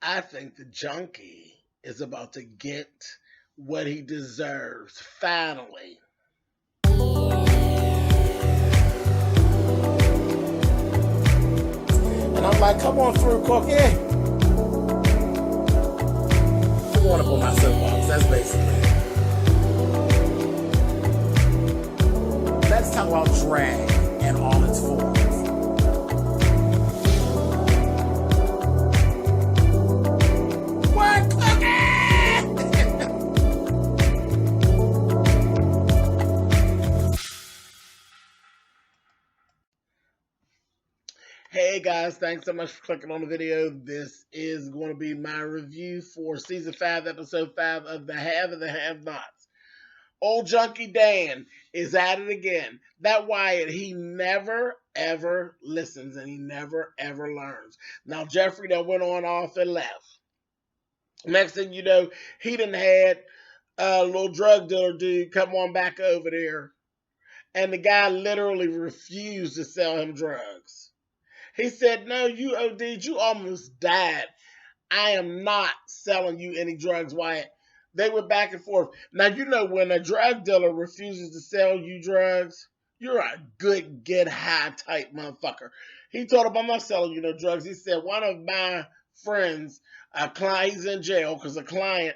I think the junkie is about to get what he deserves, finally. And I'm like, come on through, Cookie. I'm going up on my soapbox. That's basically it. Let's talk about drag and all its forms. What, Cookie? Hey guys, thanks so much for clicking on the video. This is going to be my review for Season 5, Episode 5 of The Have and the Have-Nots. Old Junkie Dan is at it again. That Wyatt, he never, ever listens and he never, ever learns. Now, Jeffrey that went on off and left. Next thing you know, he done had a little drug dealer dude come on back over there. And the guy literally refused to sell him drugs. He said, no, you OD'd, you almost died. I am not selling you any drugs, Wyatt. They went back and forth. Now, you know when a drug dealer refuses to sell you drugs, you're a good get high type motherfucker. He told him, I'm not selling you no drugs. He said, one of my friends, a client, he's in jail because a client,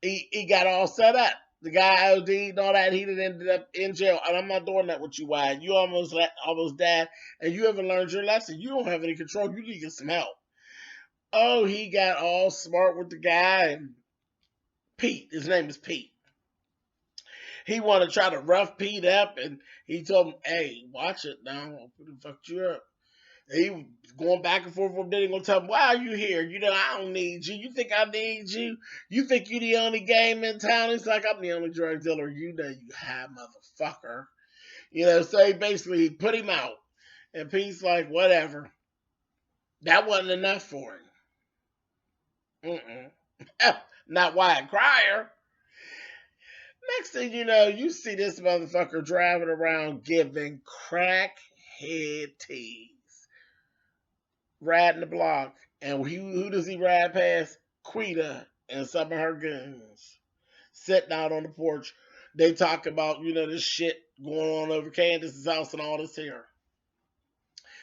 he got all set up. The guy OD'd and all that, he ended up in jail. And I'm not doing that with you, Wyatt. You almost died, and you haven't learned your lesson. You don't have any control. You need to get some help. Oh, he got all smart with the guy. And Pete, his name is Pete. He wanted to try to rough Pete up, and he told him, hey, watch it now. I'm going to fuck you up. And he was going back and forth with him. Then he going to tell him, why are you here? You know, I don't need you. You think I need you? You think you the only game in town? He's like, I'm the only drug dealer. You know, you high motherfucker. You know, so he basically put him out. And Pete's like, whatever. That wasn't enough for him. Not Wyatt Cryer. Next thing you know, you see this motherfucker driving around giving crackhead teas. Riding the block. And who does he ride past? Quita and some of her goons. Sitting out on the porch. They talk about, you know, this shit going on over Candace's house and all this here.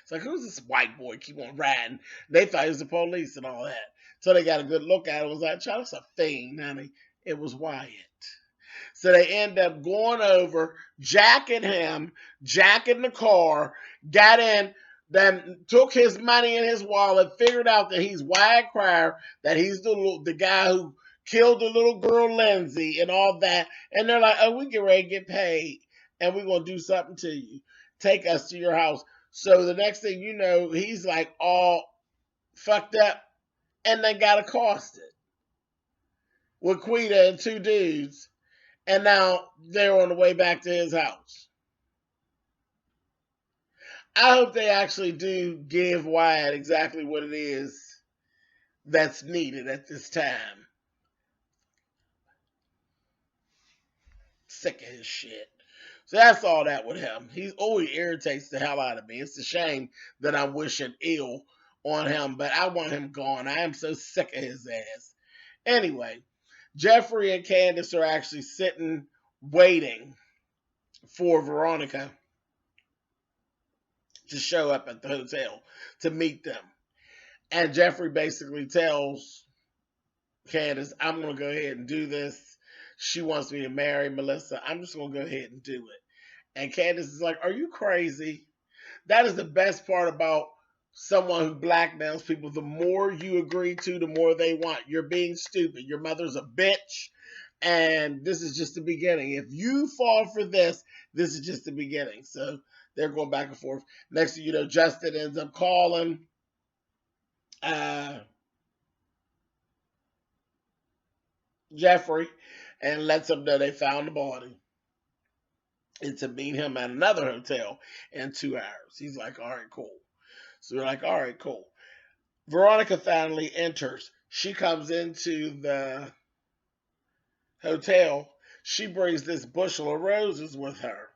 It's like, who's this white boy keep on riding? They thought he was the police and all that. So they got a good look at it. It was like, Charles, a fiend, honey. It was Wyatt. So they end up going over, jacking him, jacking the car, got in, then took his money in his wallet, figured out that he's Wyatt Cryer, that he's the guy who killed the little girl Lindsay and all that. And they're like, oh, we get ready to get paid, and we're going to do something to you. Take us to your house. So the next thing you know, he's like all fucked up and then got accosted with Quita and two dudes. And now they're on the way back to his house. I hope they actually do give Wyatt exactly what it is that's needed at this time. Sick of his shit. So that's all that with him. He irritates the hell out of me. It's a shame that I'm wishing ill on him, but I want him gone. I am so sick of his ass. Anyway, Jeffrey and Candace are actually sitting waiting for Veronica to show up at the hotel to meet them. And Jeffrey basically tells Candace, I'm going to go ahead and do this. She wants me to marry Melissa. I'm just going to go ahead and do it. And Candace is like, are you crazy? That is the best part about someone who blackmails people. The more you agree to, the more they want. You're being stupid. Your mother's a bitch. And this is just the beginning. If you fall for this, this is just the beginning. So they're going back and forth. Next thing you know, Justin ends up calling Jeffrey and lets him know they found the body. And to meet him at another hotel in 2 hours. He's like, all right, cool. So they're like, all right, cool. Veronica finally enters. She comes into the hotel. She brings this bushel of roses with her.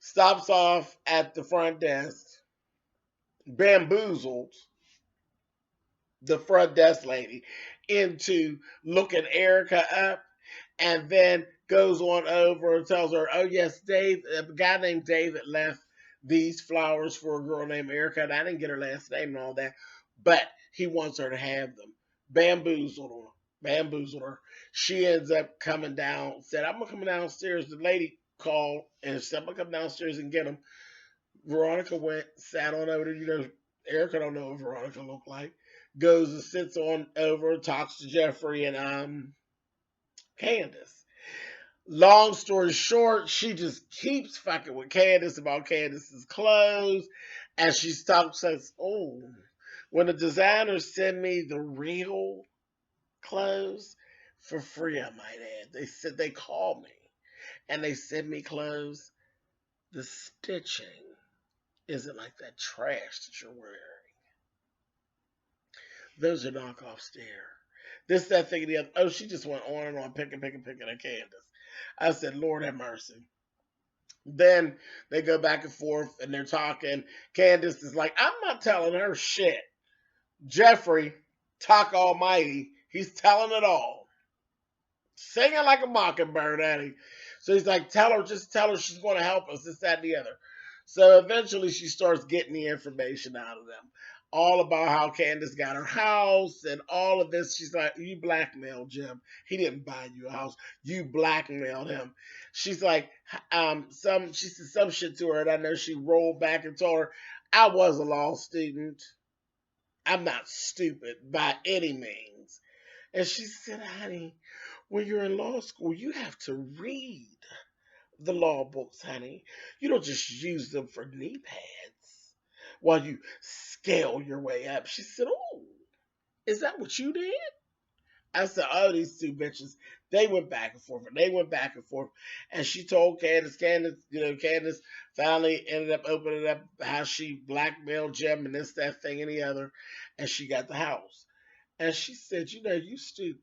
Stops off at the front desk, bamboozled the front desk lady into looking Erica up, and then goes on over and tells her, oh yes, Dave, a guy named David left these flowers for a girl named Erica, and I didn't get her last name and all that, but he wants her to have them. Bamboozled her. She ends up coming down, said, I'm gonna come downstairs. The lady called and said, I'm gonna come downstairs and get them. Veronica went, sat on over to, Erica don't know what Veronica looked like. Goes and sits on over, talks to Jeffrey and Candace. Long story short, she just keeps fucking with Candace about Candace's clothes. And she stops says, oh, when the designers send me the real clothes for free, I might add. They said they call me and they send me clothes. The stitching isn't like that trash that you're wearing. Those are knockoffs there. This, that, thing, and the other. Oh, she just went on and on, picking at Candace. I said, Lord have mercy. Then they go back and forth and they're talking. Candace is like, I'm not telling her shit. Jeffrey, talk almighty, he's telling it all. Singing like a mockingbird, Eddie. So he's like, just tell her she's going to help us, this, that, and the other. So eventually she starts getting the information out of them. All about how Candace got her house and all of this. She's like, you blackmailed Jim. He didn't buy you a house. You blackmailed him. She's like, she said some shit to her, and I know she rolled back and told her, I was a law student. I'm not stupid by any means. And she said, honey, when you're in law school, you have to read the law books, honey. You don't just use them for knee pads while you scale your way up. She said, oh, is that what you did? I said, oh, these two bitches, they went back and forth, and they went back and forth. And she told Candace, Candace finally ended up opening up how she blackmailed Jim and this, that, thing, and the other. And she got the house. And she said, you stupid.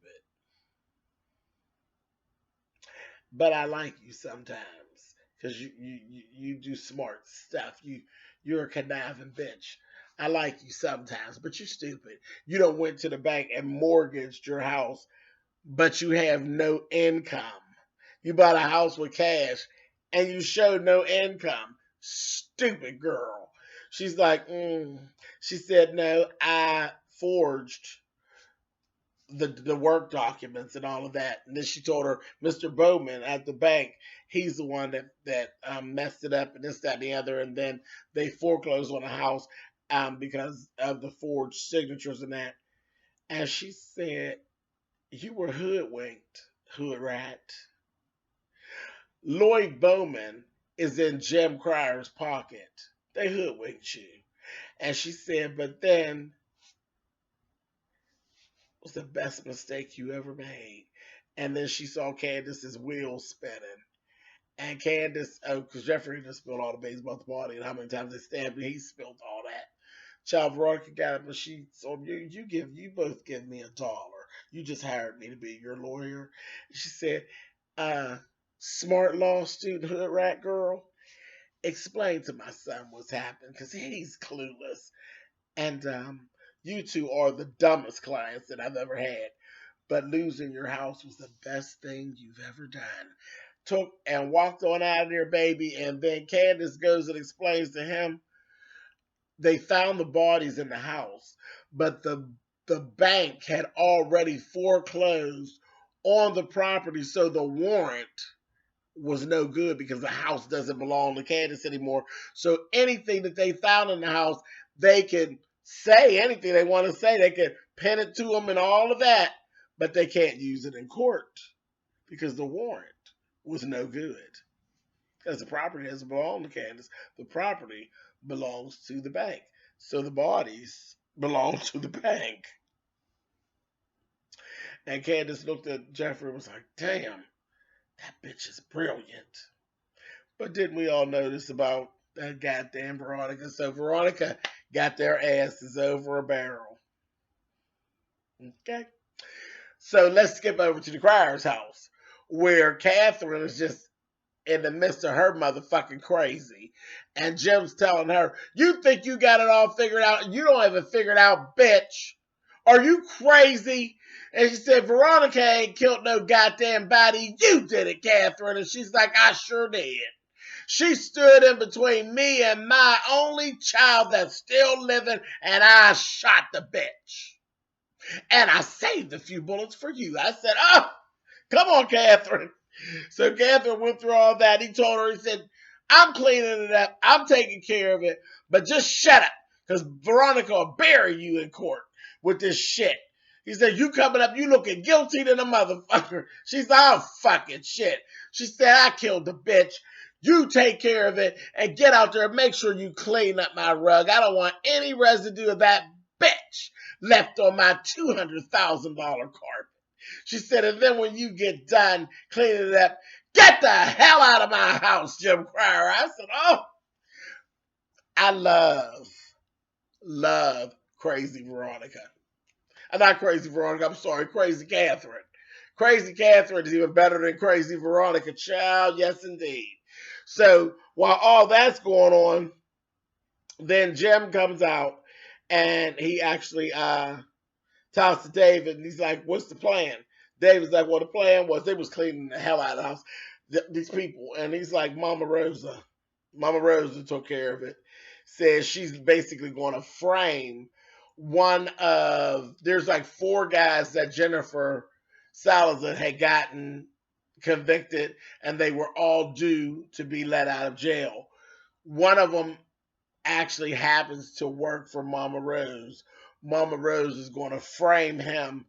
But I like you sometimes because you do smart stuff. You're a conniving bitch. I like you sometimes, but you're stupid. You don't went to the bank and mortgaged your house, but you have no income. You bought a house with cash and you showed no income. Stupid girl. She's like, She said, no, I forged the work documents and all of that. And then she told her, Mr. Bowman at the bank, he's the one that messed it up and this, that, and the other. And then they foreclosed on the house because of the forged signatures and that. And she said, you were hoodwinked, hood rat. Lloyd Bowman is in Jim Cryer's pocket. They hoodwinked you. And she said, but then was the best mistake you ever made. And then she saw Candace's wheels spinning. And Candace, because Jeffrey just spilled all the baseball at the party and how many times they stabbed me, he spilled all that. Child Veronica got it, but she told me, you both give me $1. You just hired me to be your lawyer. She said, smart law student hood rat girl, explain to my son what's happened, because he's clueless. And you two are the dumbest clients that I've ever had. But losing your house was the best thing you've ever done. Took and walked on out of there, baby. And then Candace goes and explains to him they found the bodies in the house, but the bank had already foreclosed on the property, so the warrant was no good because the house doesn't belong to Candace anymore. So anything that they found in the house, they can say anything they want to say. They can pin it to them and all of that, but they can't use it in court because the warrant was no good. Because the property doesn't belong to Candace. The property belongs to the bank. So the bodies belong to the bank. And Candace looked at Jeffrey and was like, damn, that bitch is brilliant. But didn't we all notice about that goddamn Veronica? So Veronica got their asses over a barrel. Okay. So let's skip over to the Cryer's house, where Catherine is just in the midst of her motherfucking crazy. And Jim's telling her, you think you got it all figured out and you don't have it figured out, bitch. Are you crazy? And she said, Veronica ain't killed no goddamn body. You did it, Catherine. And she's like, I sure did. She stood in between me and my only child that's still living, and I shot the bitch. And I saved a few bullets for you. I said, oh, come on, Catherine. So Catherine went through all that. He told her, he said, I'm cleaning it up. I'm taking care of it. But just shut up, because Veronica will bury you in court with this shit. He said, you coming up, you looking guilty than a motherfucker. She said, oh, fucking shit. She said, I killed the bitch. You take care of it and get out there and make sure you clean up my rug. I don't want any residue of that bitch left on my $200,000 carpet. She said, and then when you get done cleaning it up, get the hell out of my house, Jim Cryer. I said, oh, I love Crazy Veronica. Not Crazy Veronica, I'm sorry, Crazy Catherine. Crazy Catherine is even better than Crazy Veronica, child. Yes, indeed. So while all that's going on, then Jim comes out and he actually talks to David, and he's like, what's the plan? David's like, well, the plan was they was cleaning the hell out of the house, these people. And he's like, Mama Rosa took care of it. Says she's basically going to frame there's like 4 guys that Jennifer Salazar had gotten convicted, and they were all due to be let out of jail. One of them actually happens to work for Mama Rose. Mama Rose is going to frame him.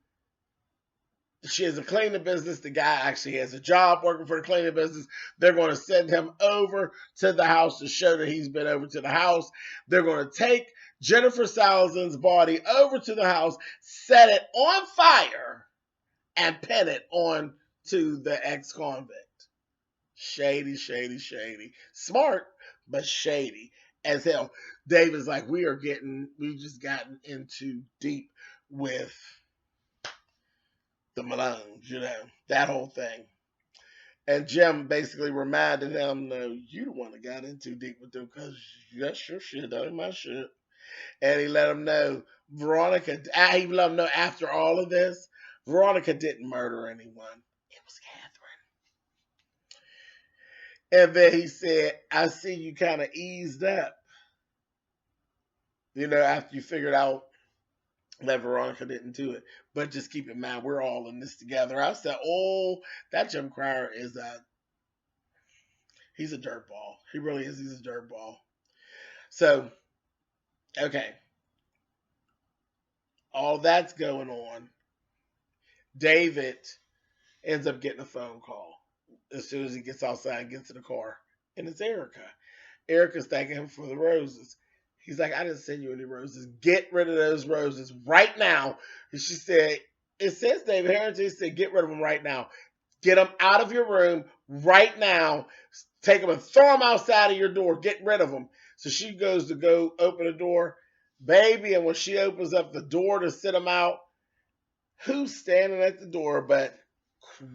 She has a cleaning business. The guy actually has a job working for the cleaning business. They're going to send him over to the house to show that he's been over to the house. They're going to take Jennifer Salazar's body over to the house, set it on fire, and pin it on to the ex-convict. Shady, shady, shady. Smart, but shady as hell. David's like, we've just gotten into deep with the Malones, that whole thing. And Jim basically reminded him, no, you the one that got into deep with them, because that's your shit, that ain't my shit. And he let him know, he let him know after all of this, Veronica didn't murder anyone. It was Catherine. And then he said, I see you kind of eased up, after you figured out that Veronica didn't do it. But just keep in mind, we're all in this together. I said, oh, that Jim Cryer he's a dirtball. He really is. He's a dirtball. So, okay. All that's going on. David ends up getting a phone call as soon as he gets outside and gets to the car. And it's Erica. Erica's thanking him for the roses. He's like, I didn't send you any roses. Get rid of those roses right now. And she said, it says David Harrington said, get rid of them right now. Get them out of your room right now. Take them and throw them outside of your door. Get rid of them. So she goes to go open the door. Baby, and when she opens up the door to sit them out, who's standing at the door but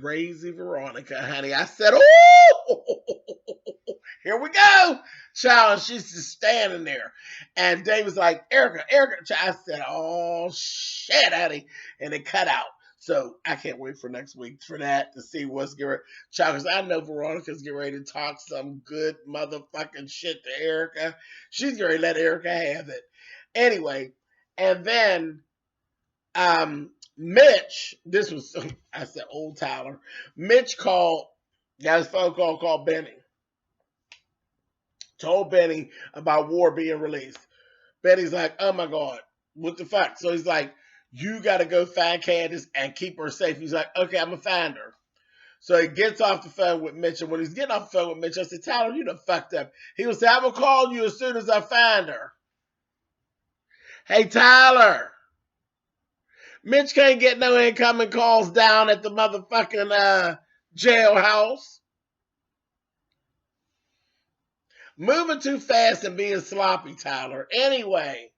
Crazy Veronica, honey? I said, oh, here we go. Child, she's just standing there. And David's like, Erica. I said, oh, shit, honey. And it cut out. So I can't wait for next week for that to see what's getting ready. Child, because I know Veronica's getting ready to talk some good motherfucking shit to Erica. She's getting ready to let Erica have it. Anyway, and then Mitch, I said old Tyler. Mitch got his phone called Benny. Told Benny about War being released. Benny's like, oh my God, what the fuck? So he's like, you got to go find Candace and keep her safe. He's like, okay, I'm going to find her. So he gets off the phone with Mitch. And when he's getting off the phone with Mitch, I said, Tyler, you done fucked up. He was saying, I'm going to call you as soon as I find her. Hey, Tyler. Mitch can't get no incoming calls down at the motherfucking jailhouse. Moving too fast and being sloppy, Tyler. Anyway,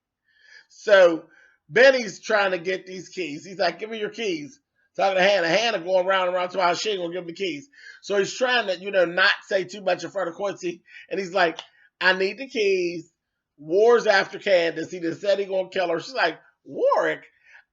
so Benny's trying to get these keys. He's like, give me your keys. Talking to Hannah. Hannah going round and round to how she ain't going to give him the keys. So he's trying to, not say too much in front of Quincy. And he's like, I need the keys. War's after Candace. He just said he going to kill her. She's like, Warwick?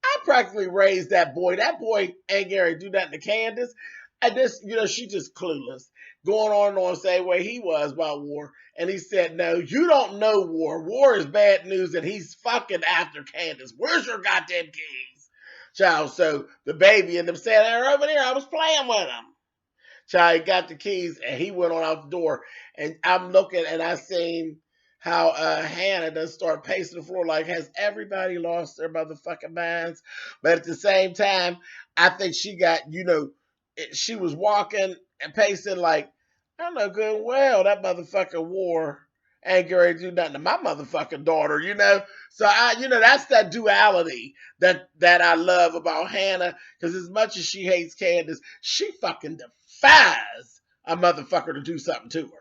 I practically raised that boy. That boy ain't Gary do nothing to Candace. And this, she just clueless. Going on and on saying where he was about war. And he said, no, you don't know war. War is bad news and he's fucking after Candace. Where's your goddamn keys? Child, so the baby and them saying, they're over there. I was playing with him. Child, he got the keys and he went on out the door. And I'm looking and I seen how Hannah does start pacing the floor like, has everybody lost their motherfucking minds? But at the same time, I think she got, she was walking and pacing like, I know good and well that motherfucking war ain't going to do nothing to my motherfucking daughter, So that's that duality that I love about Hannah, because as much as she hates Candace, she fucking defies a motherfucker to do something to her.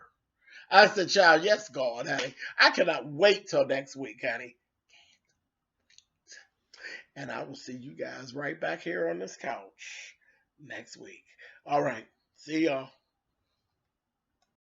I said, child, yes, God, honey. I cannot wait till next week, honey. And I will see you guys right back here on this couch next week. All right. See y'all.